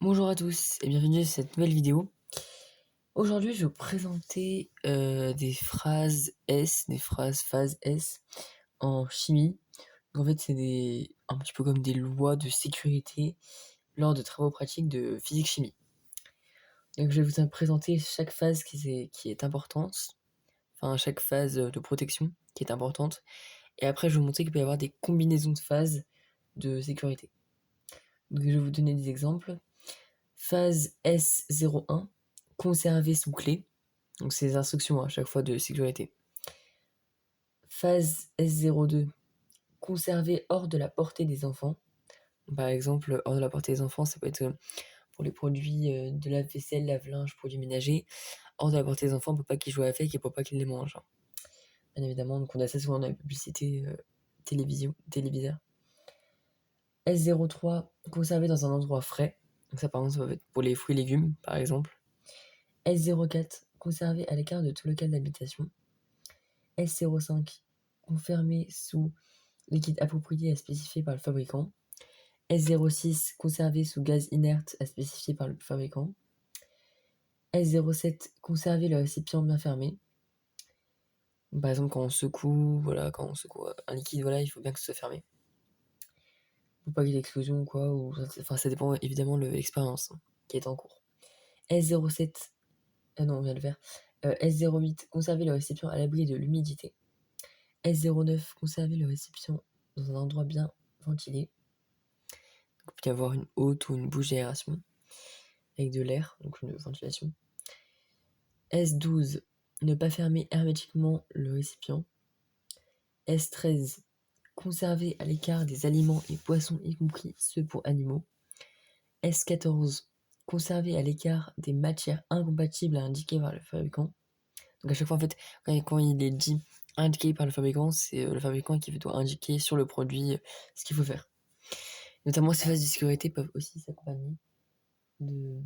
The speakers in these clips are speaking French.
Bonjour à tous et bienvenue sur cette nouvelle vidéo. Aujourd'hui, je vais vous présenter des phrases S, des phrases phase S en chimie. Donc, en fait, c'est un petit peu comme des lois de sécurité lors de travaux pratiques de physique-chimie. Donc, je vais vous présenter chaque phase qui est importante, enfin chaque phase de protection qui est importante. Et après, je vais vous montrer qu'il peut y avoir des combinaisons de phases de sécurité. Donc, je vais vous donner des exemples. Phase S01, conserver sous clé. Donc c'est les instructions à chaque fois de sécurité. Phase S02, conserver hors de la portée des enfants. Par exemple, hors de la portée des enfants, ça peut être pour les produits de lave-vaisselle, lave-linge, produits ménagers. Hors de la portée des enfants, on ne peut pas qu'ils jouent avec et pour pas qu'ils les mangent. Bien évidemment, donc on a ça souvent dans les publicités téléviseurs. S03, conserver dans un endroit frais. Donc ça, par exemple, ça va être pour les fruits et légumes, par exemple. S04, conserver à l'écart de tout local d'habitation. S05, confermer sous liquide approprié à spécifier par le fabricant. S06, conserver sous gaz inerte à spécifier par le fabricant. S07, conserver le récipient bien fermé. Par exemple, quand on secoue un liquide, il faut bien que ce soit fermé. Pour pas qu'il y ait d'explosion ou quoi, ça dépend évidemment de l'expérience qui est en cours. S07, on vient de le faire. S08, conserver le récipient à l'abri de l'humidité. S09, conserver le récipient dans un endroit bien ventilé. Donc, il peut y avoir une haute ou une bouche d'aération avec de l'air, donc une ventilation. S12, ne pas fermer hermétiquement le récipient. S13, conserver à l'écart des aliments et poissons, y compris ceux pour animaux. S14, conserver à l'écart des matières incompatibles à indiquer par le fabricant. Donc à chaque fois, en fait, quand il est dit indiqué par le fabricant, c'est le fabricant qui doit indiquer sur le produit ce qu'il faut faire. Notamment, ces phases de sécurité peuvent aussi s'accompagner de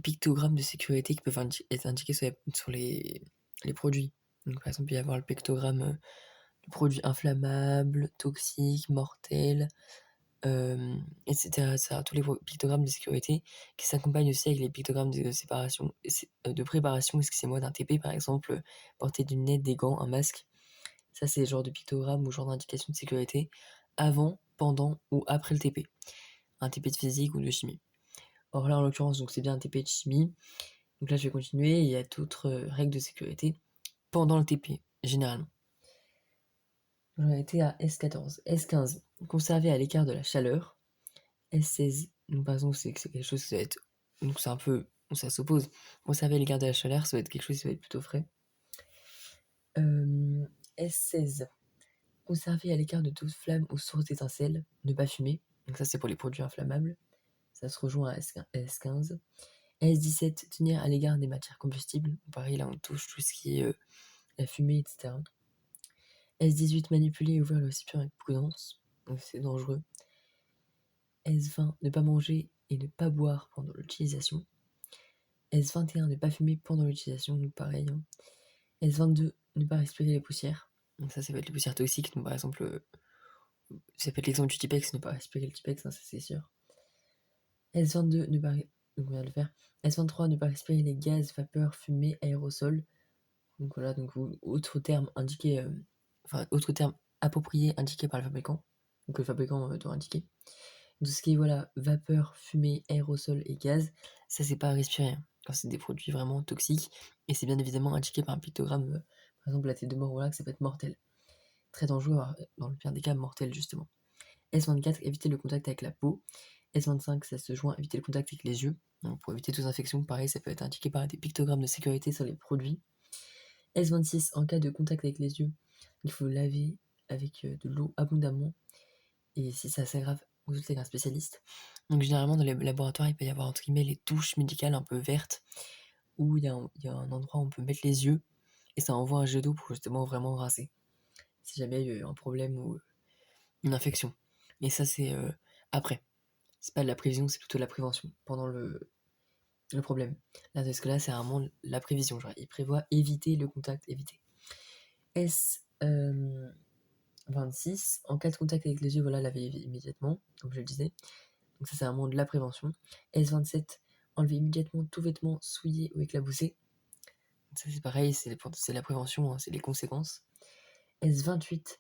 pictogrammes de sécurité qui peuvent être indiqués sur les produits. Donc, par exemple, il peut y avoir le pictogramme de produits inflammables, toxiques, mortels, etc. Tous les pictogrammes de sécurité qui s'accompagnent aussi avec les pictogrammes de séparation, de préparation, excusez-moi, d'un TP, par exemple, porter des lunettes, des gants, un masque. Ça, c'est le genre de pictogramme ou genre d'indication de sécurité avant, pendant ou après le TP. Un TP de physique ou de chimie. Or là, en l'occurrence, donc c'est bien un TP de chimie. Donc là, je vais continuer. Il y a d'autres règles de sécurité pendant le TP, généralement. J'en ai été à S14. S15, conserver à l'écart de la chaleur. S16, donc par exemple, c'est quelque chose qui va être... Donc c'est un peu... Ça s'oppose. Conserver à l'écart de la chaleur, ça va être quelque chose qui va être plutôt frais. S16, conserver à l'écart de toute flamme ou source d'étincelle. Ne pas fumer. Donc ça, c'est pour les produits inflammables. Ça se rejoint à S15. S17, tenir à l'égard des matières combustibles. Pareil, là, on touche tout ce qui est la fumée, etc. S18, manipuler et ouvrir le récipient avec prudence. Donc c'est dangereux. S20, ne pas manger et ne pas boire pendant l'utilisation. S21, ne pas fumer pendant l'utilisation. Donc pareil. S22, ne pas respirer les poussières. Donc ça va être les poussières toxiques. Donc par exemple, ça peut être l'exemple du Tipex, ne pas respirer le Tipex, ça c'est sûr. S22, ne pas... Donc on vient de le faire. S23, ne pas respirer les gaz, vapeurs, fumée, aérosols. Donc voilà, donc autre terme indiqué, autre terme approprié indiqué par le fabricant. Donc le fabricant doit indiquer. Tout ce qui est vapeur, fumée, aérosol et gaz, ça c'est pas à respirer. Quand c'est des produits vraiment toxiques, et c'est bien évidemment indiqué par un pictogramme, par exemple la tête de mort, que ça peut être mortel. Très dangereux, dans le pire des cas, mortel justement. S24, éviter le contact avec la peau. S25, ça se joint, éviter le contact avec les yeux. Donc, pour éviter toute infection, pareil, ça peut être indiqué par des pictogrammes de sécurité sur les produits. S26, en cas de contact avec les yeux, il faut laver avec de l'eau abondamment. Et si ça s'aggrave, consulter un spécialiste. Donc généralement dans les laboratoires, il peut y avoir entre guillemets les touches médicales un peu vertes, où il y a un endroit où on peut mettre les yeux, et ça envoie un jet d'eau pour justement vraiment rincer, si jamais il y a eu un problème ou une infection. Et ça c'est après. C'est pas de la prévision, c'est plutôt de la prévention, pendant le problème. Là, parce que là, c'est vraiment la prévision. Genre, il prévoit éviter le contact, éviter. S26, en cas de contact avec les yeux, laver immédiatement, comme je le disais. Donc ça, c'est vraiment de la prévention. S27, enlever immédiatement tout vêtement souillé ou éclaboussé. Donc ça, c'est pareil, c'est la prévention, hein, c'est les conséquences. S28,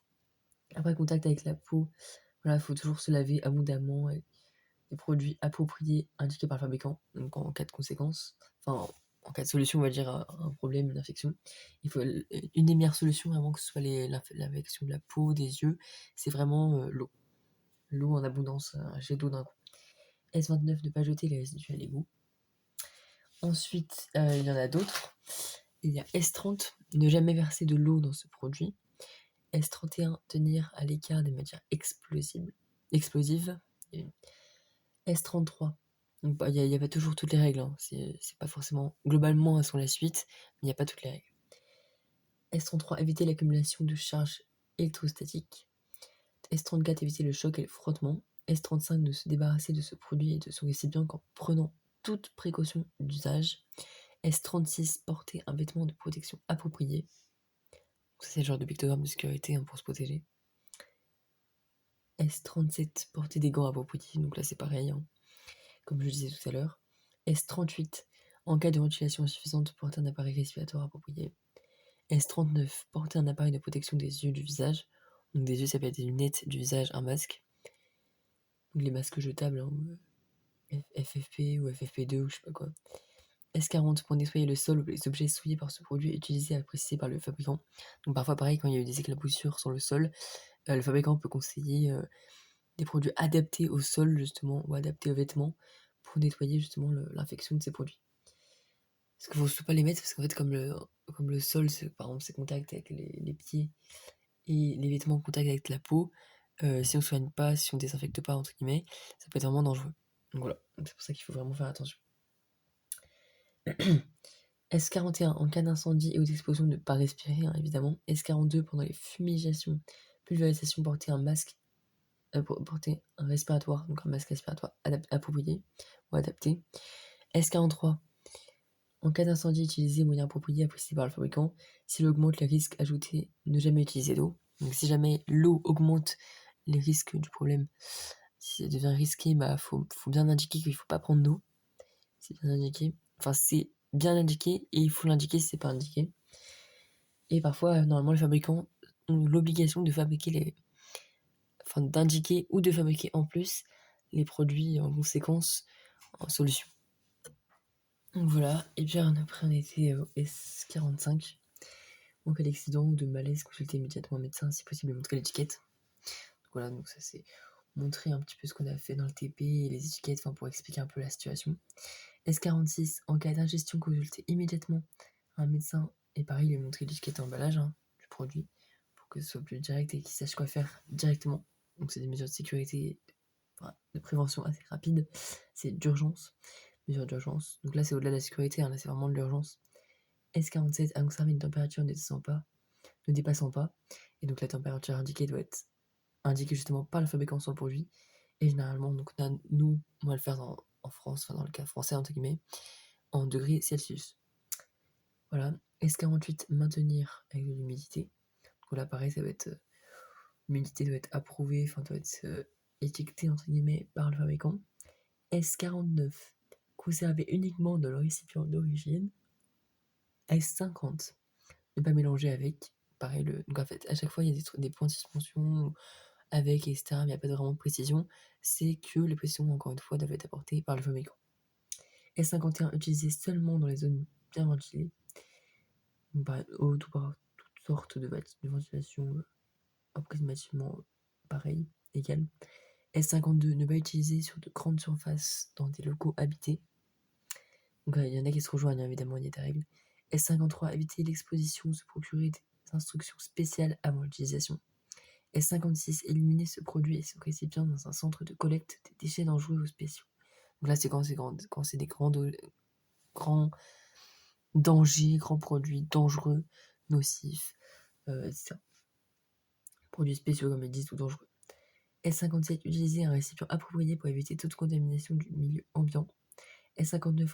après contact avec la peau, voilà, il faut toujours se laver abondamment avec des produits appropriés indiqués par le fabricant, donc en cas de conséquences, enfin en cas de solution, on va dire, à un problème, une infection. Il faut une des meilleures solutions avant que ce soit l'infection de la peau, des yeux, c'est vraiment l'eau. L'eau en abondance, un jet d'eau d'un coup. S29, ne pas jeter les résidus à l'égout. Ensuite, il y en a d'autres. Il y a S30, ne jamais verser de l'eau dans ce produit. S31, tenir à l'écart des matières explosives. Et S33, donc il n'y a pas toujours toutes les règles, hein. C'est pas forcément... Globalement, elles sont la suite, mais il n'y a pas toutes les règles. S33, éviter l'accumulation de charges électrostatiques. S34, éviter le choc et le frottement. S35, de se débarrasser de ce produit et de son récipient qu'en prenant toute précaution d'usage. S36, porter un vêtement de protection approprié. C'est le genre de pictogramme de sécurité, hein, pour se protéger. S37, porter des gants appropriés, donc là c'est pareil, hein, comme je le disais tout à l'heure. S38, en cas de ventilation insuffisante, porter un appareil respiratoire approprié. S39, porter un appareil de protection des yeux, du visage. Donc des yeux, ça peut être des lunettes, du visage, un masque. Donc les masques jetables, hein, FFP ou FFP2 ou je sais pas quoi. S40, pour nettoyer le sol ou les objets souillés par ce produit utilisé à préciser par le fabricant. Donc parfois pareil, quand il y a eu des éclaboussures sur le sol, le fabricant peut conseiller des produits adaptés au sol justement, ou adaptés aux vêtements, pour nettoyer justement l'infection de ces produits. Parce qu'il ne faut surtout pas les mettre, parce qu'en fait comme le sol, par exemple c'est contact avec les pieds, et les vêtements en contact avec la peau, si on ne soigne pas, si on ne désinfecte pas, entre guillemets, ça peut être vraiment dangereux. Donc voilà, c'est pour ça qu'il faut vraiment faire attention. S41, en cas d'incendie et ou d'explosion, ne pas respirer, hein, évidemment. S42, pendant les fumigations, pulvérisation, porter un masque, porter un respiratoire, donc un masque respiratoire approprié ou adapté. S43, en cas d'incendie, utiliser moyen approprié apprécié par le fabricant. S'il augmente les risques, ajouter ne jamais utiliser d'eau. Donc si jamais l'eau augmente les risques du problème, si ça devient risqué, faut bien indiquer qu'il ne faut pas prendre d'eau. C'est bien indiqué. Enfin, c'est bien indiqué et il faut l'indiquer si c'est pas indiqué. Et parfois, normalement, les fabricants ont l'obligation de fabriquer d'indiquer ou de fabriquer en plus les produits en conséquence en solution. Donc voilà, et puis après on était au S45. En cas d'accident ou de malaise, consultez immédiatement un médecin, si possible, et montrer l'étiquette. Donc voilà, donc ça c'est montrer un petit peu ce qu'on a fait dans le TP et les étiquettes, pour expliquer un peu la situation. S46, en cas d'ingestion, consultez immédiatement un médecin, et pareil, lui montrer l'étiquette d'emballage, hein, du produit, pour que ce soit plus direct et qu'il sache quoi faire directement. Donc c'est des mesures de sécurité, de prévention assez rapides, c'est d'urgence, mesures d'urgence. Donc là c'est au-delà de la sécurité, hein, là c'est vraiment de l'urgence. S47, à conserver une température ne dépassant pas, et donc la température indiquée doit être indiquée justement par le fabricant sur le produit, et généralement, donc nous, on va le faire en France, dans le cas français entre guillemets, en degrés Celsius. Voilà. S48, maintenir avec de l'humidité. Donc là pareil, ça va être l'humidité doit être approuvée, doit être étiquetée entre guillemets par le fabricant. S49, conserver uniquement dans le récipient d'origine. S50, ne pas mélanger avec. Pareil, donc en fait, à chaque fois, il y a des points de suspension avec, etc., mais il n'y a pas vraiment de précision. C'est que les précisions, encore une fois, doivent être apportées par le fabricant. S51, utilisé seulement dans les zones bien ventilées. Donc, par toutes sortes de ventilation, approximativement pareil, égal. S52, ne pas utiliser sur de grandes surfaces dans des locaux habités. Donc il y en a qui se rejoignent, évidemment, il y a des règles. S53, éviter l'exposition, se procurer des instructions spéciales avant l'utilisation. S56, éliminer ce produit et ce récipient dans un centre de collecte des déchets dangereux ou spéciaux. Donc là, c'est quand c'est des grands dangers, grands produits dangereux, nocifs, etc. Produits spéciaux, comme ils disent, ou dangereux. S57, utiliser un récipient approprié pour éviter toute contamination du milieu ambiant. S59,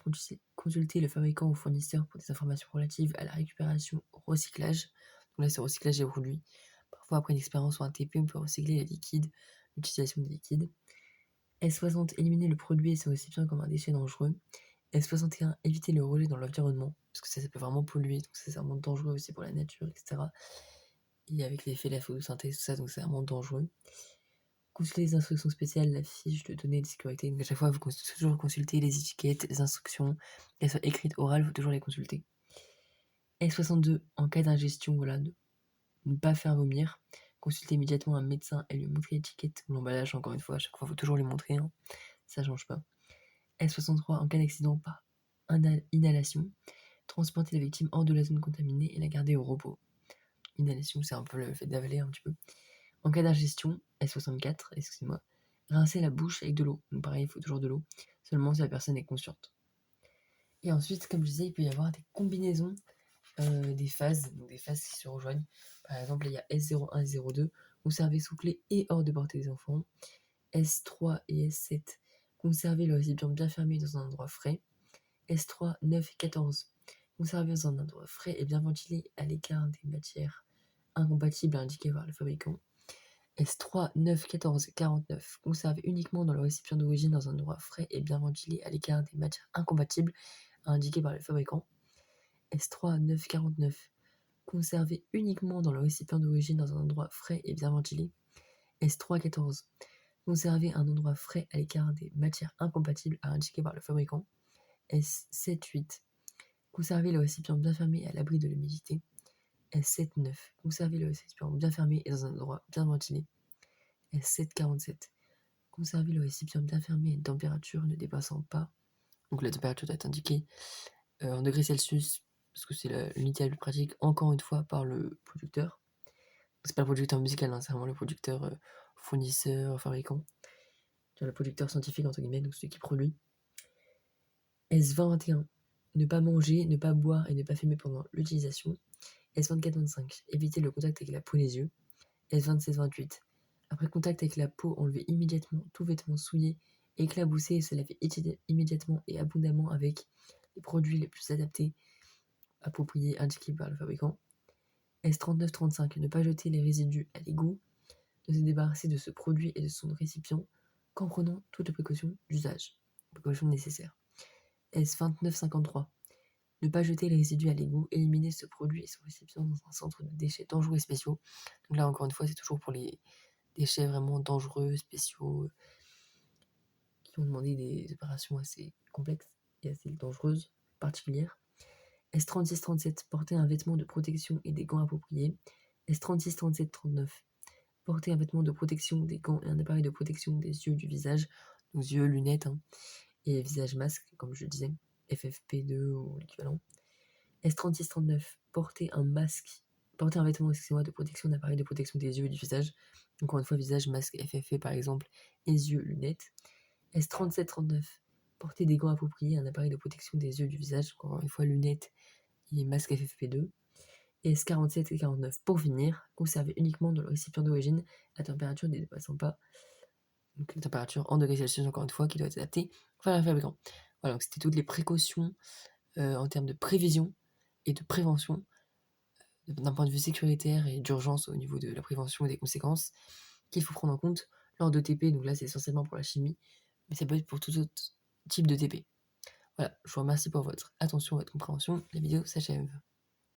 consulter le fabricant ou fournisseur pour des informations relatives à la récupération au recyclage. Donc là, c'est recyclage des produits. Parfois, après une expérience ou un TP, on peut recycler les liquides, l'utilisation des liquides. S60, éliminer le produit et ses récipients comme un déchet dangereux. S61, éviter le rejet dans l'environnement, parce que ça peut vraiment polluer, donc ça, c'est vraiment dangereux aussi pour la nature, etc. Et avec l'effet de la photosynthèse, tout ça, donc c'est vraiment dangereux. Consultez les instructions spéciales, la fiche de données de sécurité. Donc à chaque fois, vous toujours consulter les étiquettes, les instructions, qu'elles soient écrites, orales, il faut toujours les consulter. S62, en cas d'ingestion, voilà, ne pas faire vomir. Consulter immédiatement un médecin et lui montrer l'étiquette ou l'emballage, encore une fois, à chaque fois, il faut toujours les montrer, hein. Ça change pas. S63, en cas d'accident par inhalation, transporter la victime hors de la zone contaminée et la garder au repos. Inhalation, c'est un peu le fait d'avaler un petit peu. En cas d'ingestion, S64, excusez-moi, rincer la bouche avec de l'eau. Donc pareil, il faut toujours de l'eau, seulement si la personne est consciente. Et ensuite, comme je disais, il peut y avoir des combinaisons des phases, donc des phases qui se rejoignent. Par exemple, il y a S01 et S02, conserver sous clé et hors de portée des enfants. S3 et S7, conserver le récipient bien fermé dans un endroit frais. S3, 9 et 14, conserver dans un endroit frais et bien ventilé à l'écart des matières incompatibles indiquées par le fabricant. S3, 9, 14 et 49, conserver uniquement dans le récipient d'origine dans un endroit frais et bien ventilé à l'écart des matières incompatibles indiquées par le fabricant. S3, 9, 49, conserver uniquement dans le récipient d'origine dans un endroit frais et bien ventilé. S3, 14, conserver un endroit frais à l'écart des matières incompatibles indiquées par le fabricant. S7, 8, conserver le récipient bien fermé et à l'abri de l'humidité. S7, 9, conserver le récipient bien fermé et dans un endroit bien ventilé. S7, 47, conserver le récipient bien fermé à une température ne dépassant pas, donc la température doit être indiquée en degrés Celsius, parce que c'est l'unité la plus pratique, encore une fois, par le producteur. C'est pas le producteur musical, hein, c'est vraiment le producteur fournisseur, fabricant. Le producteur scientifique, entre guillemets, donc celui qui produit. S20-21, ne pas manger, ne pas boire et ne pas fumer pendant l'utilisation. S24-25, éviter le contact avec la peau et les yeux. S27-28, après contact avec la peau, enlever immédiatement tout vêtement souillé, éclabousser et se laver immédiatement et abondamment avec les produits les plus adaptés, appropriés, indiqués par le fabricant. S39-35, ne pas jeter les résidus à l'égout, de se débarrasser de ce produit et de son récipient qu'en prenant toutes les précautions d'usage, précautions nécessaires. S29-53, ne pas jeter les résidus à l'égout, éliminer ce produit et son récipient dans un centre de déchets dangereux et spéciaux. Donc là, encore une fois, c'est toujours pour les déchets vraiment dangereux, spéciaux, qui ont demandé des opérations assez complexes et assez dangereuses, particulières. S36-37, porter un vêtement de protection et des gants appropriés. S36-37-39, porter un vêtement de protection, des gants et un appareil de protection des yeux, du visage, donc yeux, lunettes, hein, et visage masque, comme je disais, FFP2 ou l'équivalent. S36-39, porter un vêtement, de protection, d'un appareil de protection des yeux et du visage, encore une fois, visage, masque, FFP par exemple, et yeux, lunettes. S37-39, porter des gants appropriés, un appareil de protection des yeux et du visage, encore une fois, lunettes et masque FFP2. Et S47 et 49, pour finir, conserver uniquement dans le récipient d'origine à température ne dépassant pas, donc la température en degrés Celsius, encore une fois, qui doit être adaptée par le fabricant. Voilà, donc c'était toutes les précautions en termes de prévision et de prévention, d'un point de vue sécuritaire et d'urgence au niveau de la prévention et des conséquences, qu'il faut prendre en compte lors de TP. Donc là, c'est essentiellement pour la chimie, mais ça peut être pour tout autre type de TP. Voilà, je vous remercie pour votre attention et votre compréhension. La vidéo s'achève.